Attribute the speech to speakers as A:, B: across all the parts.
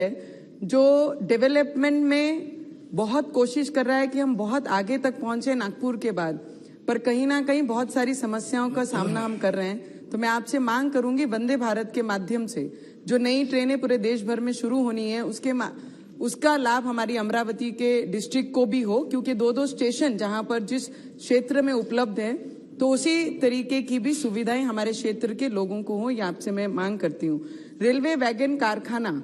A: जो डेवलपमेंट में बहुत कोशिश कर रहा है कि हम बहुत आगे तक पहुंचे नागपुर के बाद, पर कहीं ना कहीं बहुत सारी समस्याओं का सामना हम कर रहे हैं। तो मैं आपसे मांग करूंगी वंदे भारत के माध्यम से जो नई ट्रेनें पूरे देश भर में शुरू होनी है उसका लाभ हमारी अमरावती के डिस्ट्रिक्ट को भी हो, क्योंकि दो स्टेशन जहां पर जिस क्षेत्र में उपलब्ध है तो उसी तरीके की भी सुविधाएं हमारे क्षेत्र के लोगों को हो, ये आपसे मैं मांग करती हूँ। रेलवे वैगन कारखाना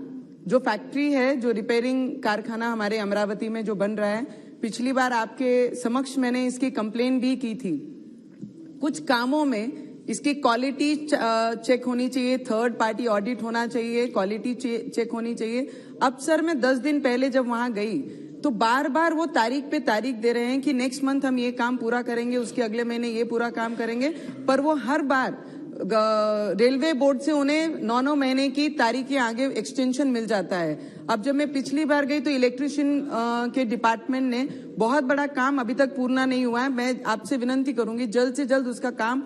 A: जो फैक्ट्री है, जो रिपेयरिंग कारखाना हमारे अमरावती में जो बन रहा है, पिछली बार आपके समक्ष मैंने इसकी कंप्लेन भी की थी। कुछ कामों में इसकी क्वालिटी चेक होनी चाहिए, थर्ड पार्टी ऑडिट होना चाहिए, क्वालिटी चेक होनी चाहिए। अब सर मैं 10 दिन पहले जब वहां गई तो बार बार वो तारीख पे तारीख दे रहे हैं कि नेक्स्ट मंथ हम ये काम पूरा करेंगे, उसके अगले महीने ये पूरा काम करेंगे, पर वो हर बार रेलवे बोर्ड से उन्हें 9 महीने की तारीख के आगे एक्सटेंशन मिल जाता है। अब जब मैं पिछली बार गई तो इलेक्ट्रिशियन के डिपार्टमेंट ने बहुत बड़ा काम अभी तक पूर्ण नहीं हुआ है। मैं आपसे विनती करूंगी जल्द से जल्द उसका काम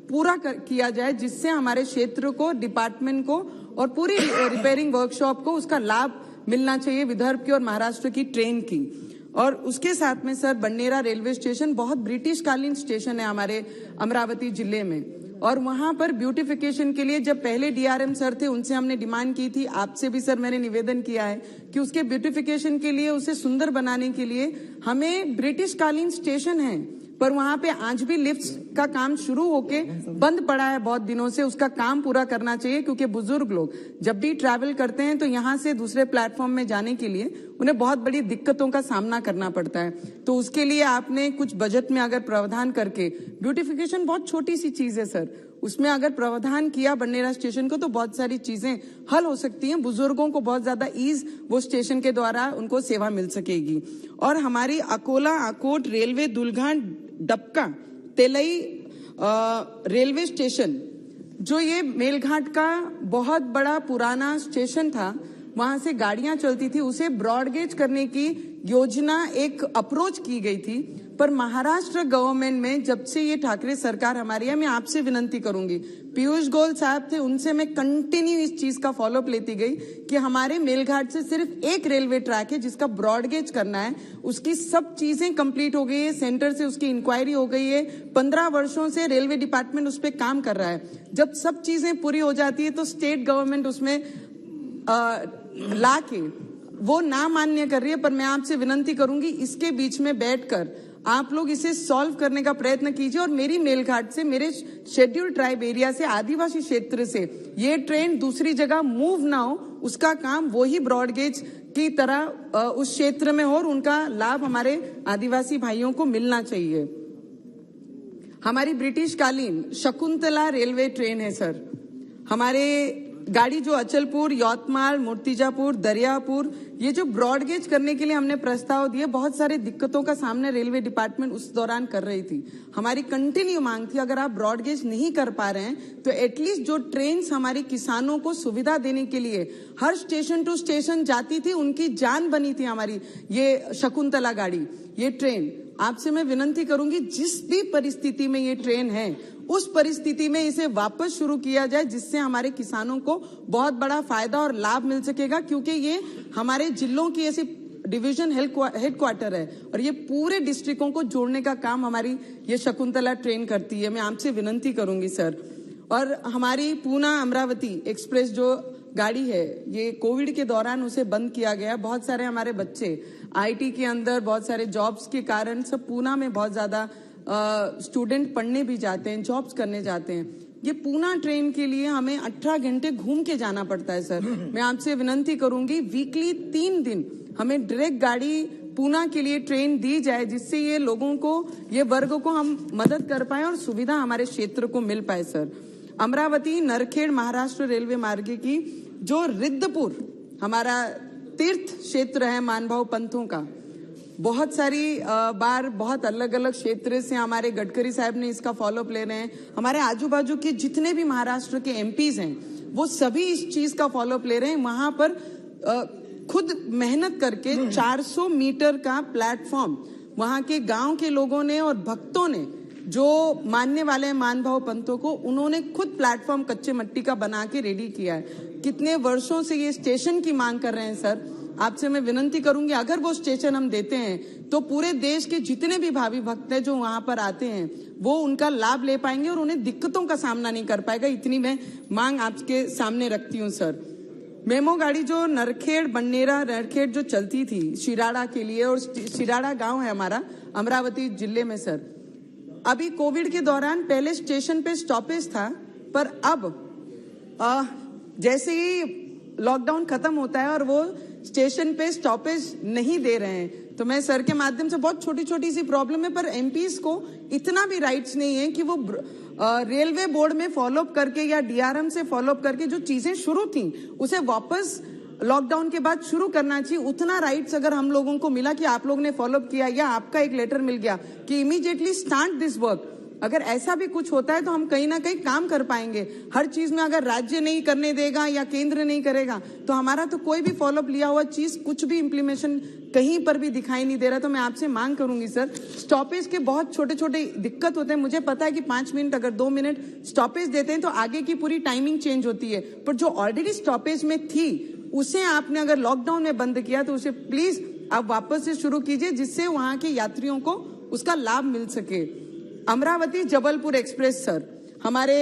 A: पूरा किया जाए, जिससे हमारे क्षेत्र को, डिपार्टमेंट को और पूरी रिपेयरिंग वर्कशॉप को उसका लाभ मिलना चाहिए, विदर्भ की और महाराष्ट्र की ट्रेन की। और उसके साथ में सर बंडेरा रेलवे स्टेशन बहुत ब्रिटिश कालीन स्टेशन है हमारे अमरावती जिले में, और वहां पर ब्यूटिफिकेशन के लिए जब पहले डीआरएम सर थे उनसे हमने डिमांड की थी, आपसे भी सर मैंने निवेदन किया है कि उसके ब्यूटिफिकेशन के लिए, उसे सुंदर बनाने के लिए हमें ब्रिटिश कालीन स्टेशन है, पर वहां पे आज भी लिफ्ट का काम शुरू होके बंद पड़ा है बहुत दिनों से। उसका काम पूरा करना चाहिए, क्योंकि बुजुर्ग लोग जब भी ट्रैवल करते हैं तो यहाँ से दूसरे प्लेटफॉर्म में जाने के लिए उन्हें बहुत बड़ी दिक्कतों का सामना करना पड़ता है। तो उसके लिए आपने कुछ बजट में अगर प्रावधान करके, ब्यूटिफिकेशन बहुत छोटी सी चीज है सर, उसमें अगर प्रावधान किया बंडेरा स्टेशन को तो बहुत सारी चीजें हल हो सकती हैं। बुजुर्गों को बहुत ज्यादा ईज वो स्टेशन के द्वारा उनको सेवा मिल सकेगी। और हमारी Akola, Akot, railway, Dulghat, Dabka, Telai railway station, जो ये मेलघाट का बहुत बड़ा पुराना स्टेशन था, वहां से गाड़ियां चलती थी, उसे ब्रॉडगेज करने की योजना, एक अप्रोच की गई थी, पर महाराष्ट्र गवर्नमेंट में जब से ये ठाकरे सरकार हमारी है, मैं आपसे विनती करूंगी, पीयूष गोयल साहब थे, उनसे मैं कंटिन्यू इस चीज का फॉलोअप लेती गई कि हमारे मेलघाट से सिर्फ एक रेलवे ट्रैक है जिसका ब्रॉडगेज करना है। उसकी सब चीजें कंप्लीट हो गई है, सेंटर से उसकी इंक्वायरी हो गई है, 15 वर्षों से रेलवे डिपार्टमेंट उस पर काम कर रहा है। जब सब चीजें पूरी हो जाती है तो स्टेट गवर्नमेंट उसमें ला के वो ना मान्य कर रही है। पर मैं आपसे विनती करूंगी इसके बीच में बैठकर आप लोग इसे सॉल्व करने का प्रयत्न कीजिए, और मेरी मेलघाट से, मेरे शेड्यूल्ड ट्राइब एरिया से, आदिवासी क्षेत्र से ये ट्रेन दूसरी जगह मूव ना हो, उसका काम वही ब्रॉडगेज की तरह उस क्षेत्र में हो और उनका लाभ हमारे आदिवासी भाइयों को मिलना चाहिए। हमारी ब्रिटिश कालीन शकुंतला रेलवे ट्रेन है सर, हमारे गाड़ी जो अचलपुर, यवतमाल, मूर्तिजापुर, दरियापुर, ये जो ब्रॉडगेज करने के लिए हमने प्रस्ताव दिए, बहुत सारे दिक्कतों का सामना रेलवे डिपार्टमेंट उस दौरान कर रही थी। हमारी कंटिन्यू मांग थी अगर आप ब्रॉडगेज नहीं कर पा रहे हैं तो एटलीस्ट जो ट्रेन हमारे किसानों को सुविधा देने के लिए हर स्टेशन टू स्टेशन जाती थी, उनकी जान बनी थी हमारी ये शकुंतला गाड़ी, ये ट्रेन। आपसे मैं विनती करूंगी जिस भी परिस्थिति में ये ट्रेन है उस परिस्थिति में इसे वापस शुरू किया जाए, जिससे हमारे किसानों को बहुत बड़ा फायदा और लाभ मिल सकेगा, क्योंकि ये हमारे जिलों की ऐसी डिवीजन हेडक्वार्टर है और ये पूरे डिस्ट्रिक्टों को जोड़ने का काम हमारी ये शकुंतला ट्रेन करती है। मैं आपसे विनती करूंगी सर। और हमारी पूना अमरावती एक्सप्रेस जो गाड़ी है, ये कोविड के दौरान उसे बंद किया गया। बहुत सारे हमारे बच्चे आईटी के अंदर बहुत सारे जॉब्स के कारण सब पूना में बहुत ज्यादा स्टूडेंट पढ़ने भी जाते हैं, जॉब्स करने जाते हैं। ये पूना ट्रेन के लिए हमें 18 घंटे घूम के जाना पड़ता है सर। मैं आपसे विनती करूंगी वीकली 3 दिन हमें डायरेक्ट गाड़ी पूना के लिए ट्रेन दी जाए, जिससे ये लोगों को, ये वर्ग को हम मदद कर पाए और सुविधा हमारे क्षेत्र को मिल पाए सर। अमरावती नरखेड़ महाराष्ट्र रेलवे मार्ग की जो रिद्धपुर हमारा तीर्थ क्षेत्र है मानभाव पंथों का, बहुत सारी बार बहुत अलग अलग क्षेत्र से हमारे गडकरी साहब ने इसका फॉलोअप ले रहे हैं। हमारे आजू बाजू के जितने भी महाराष्ट्र के एमपीज हैं वो सभी इस चीज का फॉलोअप ले रहे हैं। वहां पर खुद मेहनत करके 400 मीटर का प्लेटफॉर्म वहां के गांव के लोगों ने और भक्तों ने जो मानने वाले मानभाव पंथों को, उन्होंने खुद प्लेटफॉर्म कच्चे मट्टी का बना के रेडी किया है। कितने वर्षों से ये स्टेशन की मांग कर रहे हैं सर। आपसे मैं विनती करूंगी, अगर वो स्टेशन हम देते हैं तो पूरे देश के जितने भी भावी भक्त हैं जो वहां पर आते हैं वो उनका लाभ ले पाएंगे और उन्हें दिक्कतों का सामना नहीं कर पाएगा। इतनी मैं मांग आपके सामने रखती हूँ सर। मेमो गाड़ी जो नरखेड़ बन्नेरा नरखेड़ जो चलती थी शिराड़ा के लिए, और शिराड़ा गांव है हमारा अमरावती जिले में सर, अभी कोविड के दौरान पहले स्टेशन पे स्टॉपेज था, पर अब जैसे ही लॉकडाउन खत्म होता है और वो स्टेशन पे स्टॉपेज नहीं दे रहे हैं, तो मैं सर के माध्यम से, बहुत छोटी छोटी सी प्रॉब्लम है पर एमपीज को इतना भी राइट्स नहीं है कि वो रेलवे बोर्ड में फॉलोअप करके या डीआरएम से फॉलोअप करके जो चीजें शुरू थी उसे वापस लॉकडाउन के बाद शुरू करना चाहिए। उतना राइट्स अगर हम लोगों को मिला कि आप लोग ने फॉलोअप किया या आपका एक लेटर मिल गया कि इमीडिएटली स्टार्ट दिस वर्क, अगर ऐसा भी कुछ होता है तो हम कहीं ना कहीं काम कर पाएंगे। हर चीज में अगर राज्य नहीं करने देगा या केंद्र नहीं करेगा तो हमारा तो कोई भी फॉलोअप लिया हुआ चीज कुछ भी इम्प्लीमेशन कहीं पर भी दिखाई नहीं दे रहा। तो मैं आपसे मांग करूंगी सर, स्टॉपेज के बहुत छोटे छोटे दिक्कत होते हैं। मुझे पता है कि 5 मिनट अगर 2 मिनट स्टॉपेज देते हैं तो आगे की पूरी टाइमिंग चेंज होती है, पर जो ऑलरेडी स्टॉपेज में थी उसे आपने अगर लॉकडाउन में बंद किया तो उसे प्लीज आप वापस से शुरू कीजिए, जिससे वहां के यात्रियों को उसका लाभ मिल सके। अमरावती जबलपुर एक्सप्रेस सर, हमारे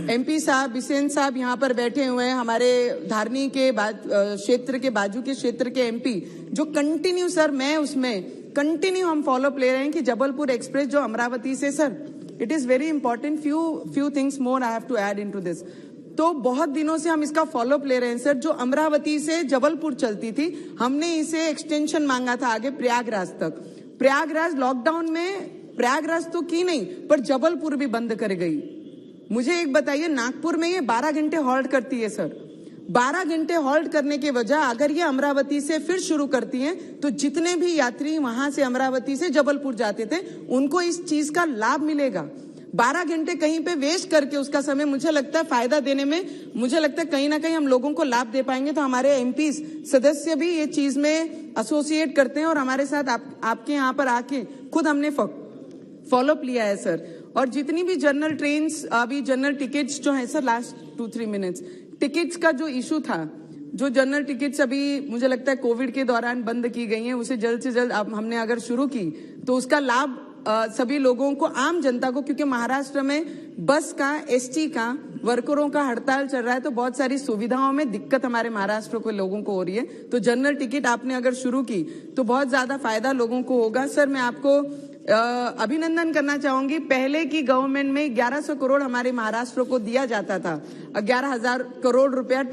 A: एमपी साहब बिसेन साहब यहाँ पर बैठे हुए हैं, हमारे धारनी के क्षेत्र के बाजू के क्षेत्र के एमपी, जो कंटिन्यू सर, मैं उसमें कंटिन्यू हम फॉलोअप ले रहे हैं कि जबलपुर एक्सप्रेस जो अमरावती से sir, it is very important, few things more I have to add into this. तो बहुत दिनों से हम इसका फॉलोअप ले रहे हैं सर। जो अमरावती से जबलपुर चलती थी, हमने इसे एक्सटेंशन मांगा था आगे प्रयागराज तक। प्रयागराज लॉकडाउन में प्रयागराज तो की नहीं पर जबलपुर भी बंद कर गई। मुझे एक बताइए, नागपुर में ये 12 घंटे हॉल्ट करती है सर। 12 घंटे हॉल्ट करने के वजह अगर ये अमरावती से फिर शुरू करती हैं तो जितने भी यात्री वहां से अमरावती से जबलपुर जाते थे उनको इस चीज का लाभ मिलेगा। 12 घंटे कहीं पे वेस्ट करके उसका समय, मुझे लगता है फायदा देने में, मुझे लगता है कहीं ना कहीं हम लोगों को लाभ दे पाएंगे। तो हमारे एमपी सदस्य भी ये चीज में एसोसिएट करते हैं और हमारे साथ आपके यहाँ पर आके खुद हमने फॉलोअप लिया है सर। और जितनी भी जनरल ट्रेन्स, अभी जनरल टिकट्स जो है सर, लास्ट 2-3 मिनट्स, टिकट्स का जो इशू था, जो जनरल टिकट्स अभी मुझे लगता है कोविड के दौरान बंद की गई हैं, उसे जल्द से जल्द हमने अगर शुरू की तो उसका लाभ सभी लोगों को, आम जनता को, क्योंकि महाराष्ट्र में बस का, एसटी का, वर्करों का हड़ताल चल रहा है तो बहुत सारी सुविधाओं में दिक्कत हमारे महाराष्ट्र के लोगों को हो रही है। तो जनरल टिकट आपने अगर शुरू की तो बहुत ज्यादा फायदा लोगों को होगा। सर मैं आपको अभिनंदन करना चाहूंगी। पहले की गवर्नमेंट में 1100 करोड़ हमारे महाराष्ट्र को दिया जाता था, 11,000 करोड़ रुपया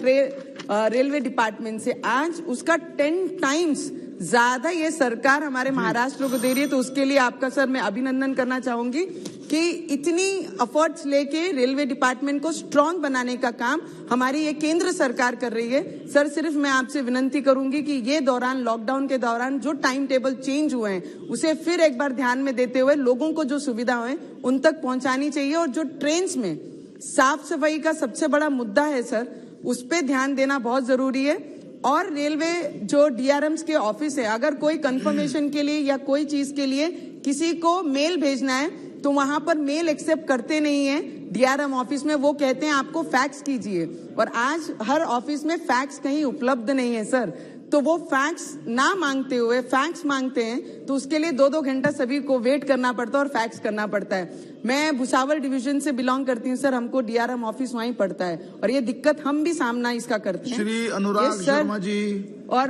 A: रेलवे डिपार्टमेंट से, आज उसका 10 टाइम्स ज्यादा ये सरकार हमारे महाराष्ट्र को दे रही है। तो उसके लिए आपका सर मैं अभिनंदन करना चाहूंगी कि इतनी एफर्ट्स लेके रेलवे डिपार्टमेंट को स्ट्रांग बनाने का काम हमारी ये केंद्र सरकार कर रही है। सर सिर्फ मैं आपसे विनती करूंगी कि ये दौरान, लॉकडाउन के दौरान जो टाइम टेबल चेंज हुए हैं उसे फिर एक बार ध्यान में देते हुए लोगों को जो सुविधा है उन तक पहुंचानी चाहिए। और जो ट्रेन में साफ सफाई का सबसे बड़ा मुद्दा है सर, उस पर ध्यान देना बहुत जरूरी है। और रेलवे जो डीआरएम्स के ऑफिस है, अगर कोई कंफर्मेशन के लिए या कोई चीज के लिए किसी को मेल भेजना है तो वहां पर मेल एक्सेप्ट करते नहीं है डीआरएम ऑफिस में, वो कहते हैं आपको फैक्स कीजिए। और आज हर ऑफिस में फैक्स कहीं उपलब्ध नहीं है सर, तो वो फैक्स ना मांगते हुए फैक्स मांगते हैं तो उसके लिए 2-2 घंटा सभी को वेट करना पड़ता है और फैक्स करना पड़ता है। मैं भुसावल डिवीजन से बिलोंग करती हूँ सर, हमको डीआरएम ऑफिस वहीं पड़ता है और ये दिक्कत हम भी सामना इसका करते हैं।
B: श्री अनुराग शर्मा जी।
A: और